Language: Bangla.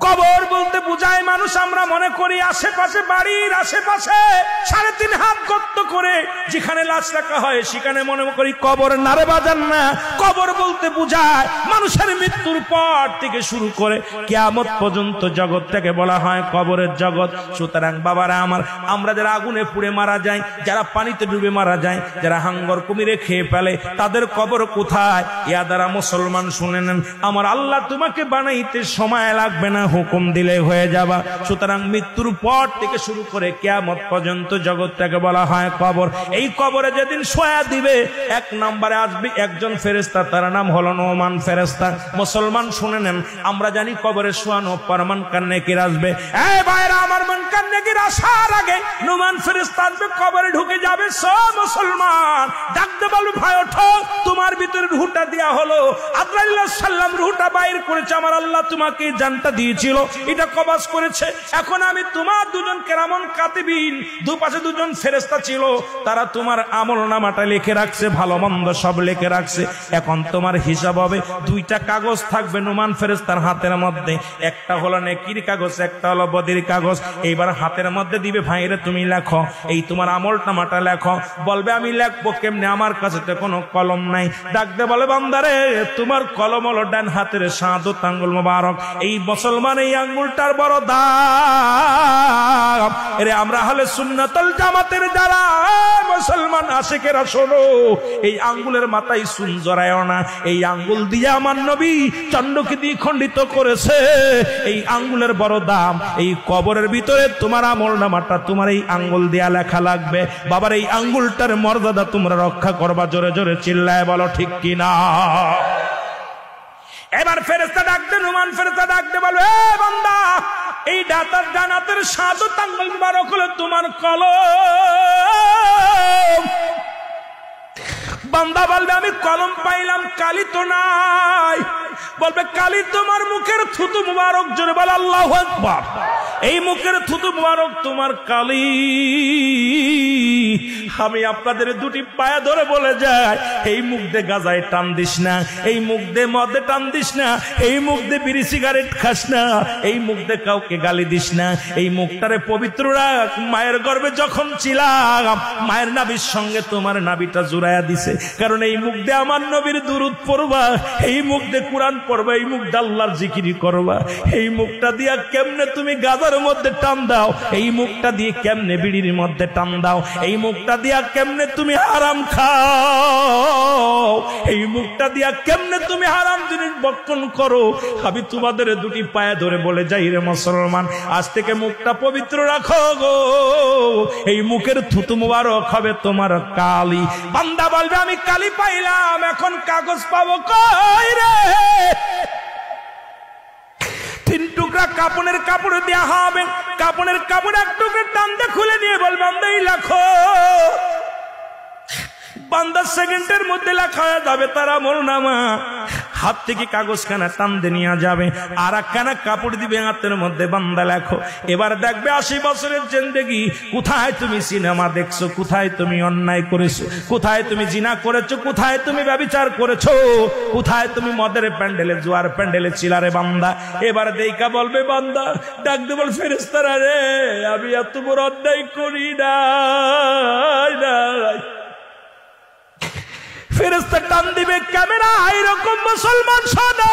কবর বলতে বুঝায় মানুষ আমরা মনে করি আশেপাশে, বাড়ির আশেপাশে 3.5 হাত গর্ত করে যেখানে লাশ রাখা হয় সেখানে মনে করি কবর। নারে বাজান না, কবর বলতে বুঝায় মানুষের মৃত্যুর পর থেকে শুরু করে কিয়ামত পর্যন্ত জগৎটাকে বলা হয় কবরের জগৎ। সুতরাং বাবারা আমার, আমরা যারা আগুনে পুড়ে মারা যায়, যারা পানিতে ডুবে মারা যায়, যারা হাঙ্গর কুমিরে খেয়ে ফেলে, তাদের কবর কোথায়? ইয়া দ্বারা মুসলমান শুনে নেন, আমার আল্লাহ তোমাকে বানাইতে সময় লাগবে না, হুকুম দিলে হয়ে যাবা। সুতরাং মৃত্যুর পর থেকে শুরু করে কিয়ামত পর্যন্ত জগৎটাকে বলা হয় কবর। এই কবরে যেদিন শোয়া দিবে, 1 নম্বরে আসবে একজন ফেরেশতা, তার নাম হলো নোমান ফেরেশতা। মুসলমান শুনে নেন, আমরা জানি কবরে শোয়ানো পরমান কান্নেকির আসবে। এই ভাইরা আমার, মান কান্নেকির আসার আগে নোমান ফেরেশতা আসবে, কবরে ঢুকে যাবে। সব মুসলমান ডাকতে বলবে, ভাই ওঠো, তোমার ভিতরে রূহটা দেয়া হলো। আজরাইল সাল্লাম রূহটা বাইর করেছে, আমার আল্লাহ তোমাকে জানটা দিয়েছিল, এটা কবজ করেছে। এখন আমি তোমার দুজন কেরামন কাতিবিন, দুপাশে দুজন ফেরেশতা ছিল, তারা তোমার আমলনামাটা লিখে রাখছে, ভালো মন্দ সব লিখে রাখছে। এখন তোমার হিসাব হবে, 2টা কাগজ থাকবে নোমান ফেরেশতার হাতের মধ্যে, একটা হলো নেকির কাগজ, একটা হলো বদির কাগজ। এইবার হাতের মধ্যে দিবে, ভাইরে তুমি লেখো, এই তোমার আমলনামাটা লেখো। বলবে আমি লিখবো কেমনে, আমার কাছে তো কোনো কলম নাই। ডাকতে বলে, বান্দারে তোমার কলম হলো ডান হাতের শাহাদত আঙ্গুল মোবারক। এই মুসলমান এই আঙ্গুলটার বড় দাম। এরে আমরা হলে সুন্নাতুল জামাতের যারা মুসলমান আশিকেরা, শোনো, এই আঙ্গুলের মাথায় সুন জড়ায়ও না। এই আঙ্গুল দিয়ে আমার নবী চন্ডকে দিয়ে খণ্ডিত করেছে। এই আঙ্গুলের বড় দাম। এই কবরের ভিতরে তোমার আমলনামাটা তোমার এই আঙ্গুল দিয়া লেখা লাগবে। বাবার এই আঙ্গুলটার মর্যাদা তোমরা রক্ষা করবা। জোরে জোরে চিল্লায় বলো ঠিক কিনা। এবার ফেরেশতা ডাকতে, নোমান ফেরেশতা ডাকতে বলবে, এ বান্দা, এই ডানাতের শাহাদত আঙ্গুল মুবারক হলো তোমার কলম। বান্দা বলবে, আমি কলম পাইলাম, কালি তো নাই। বলবে, কালি তোমার মুখের থুতু মুবারক। জোরে বল আল্লাহু আকবার। এই মুখের থুতু মুবারক তোমার কালি। আমি আপনাদের 2টি পায়ে ধরে বলে যাই, এই মুখ দিয়ে গাজায় টান দিস না, এই মুখ দিয়ে মদে টান দিস না, এই মুখ দিয়ে বিড়ি সিগারেট খাস না, এই মুখ দিয়ে কাউকে গালি দিস না। এই মুখটারে পবিত্র রাখ। মায়ের গর্ভে যখন ছিলাম, মায়ের নাভির সঙ্গে তোমার নাভিটা জুড়াইয়া দিছে, কারণ এই মুখ দিয়ে আমার নবীর দুরূদ পড়বা, এই মুখ দিয়ে কোরআন পড়বা, এই মুখ দিয়ে আল্লাহর জিকিরি করবা। এই মুখটা দিয়া কেমনে তুমি গাজার মধ্যে টান দাও, এই মুখটা দিয়ে কেমনে বিড়ির মধ্যে টান দাও, এই মুখটা দিয়া কেমনে তুমি হারাম খাও, এই মুখটা দিয়া কেমনে তুমি হারাম জিনিস ভক্ষণ করো। আমি তোমাদের 2টি পায়ে ধরে বলে যাই রে মুসলমান, আজ থেকে মুখটা পবিত্র রাখো গো। এই মুখের থুতু মুবারক হবে তোমার কালি। বান্দা বলবে, আমি কালি পাইলাম, এখন কাগজ পাবো কই রে? 3 টুকরা কাপড়ের কাপড় দেয়া হবে। কাপড়ের কাপড় 1 টুকরা টানতে খুলে নিয়ে বলবে, বান্দা এই লেখো। বান্দা সেকেন্ডের মধ্যে লেখা হয়ে যাবে তার আমলনামা। হাত থেকে কাগজখানা টানতে নিয়ে যাবে, আর একখানা কাপড় দিবে হাতের মধ্যে, বান্দা লেখো। এবার দেখবে 80 বছরের জিন্দেগি, কোথায় তুমি সিনেমা দেখছো, কোথায় তুমি অন্যায় করেছো, কোথায় তুমি জিনা করেছো, কোথায় তুমি ব্যভিচার করেছো, কোথায় তুমি মদের প্যান্ডেলে, জুয়ার প্যান্ডেলে ছিলারে বান্দা। এবার দেইকা বলবে বান্দা, ডাকতে বল, ফেরেশতারা রে, আমি এত বড় অন্যায় করি নাই। ফেরেশতা টান দিবে ক্যামেরা, এরকম মুসলমান শোনো,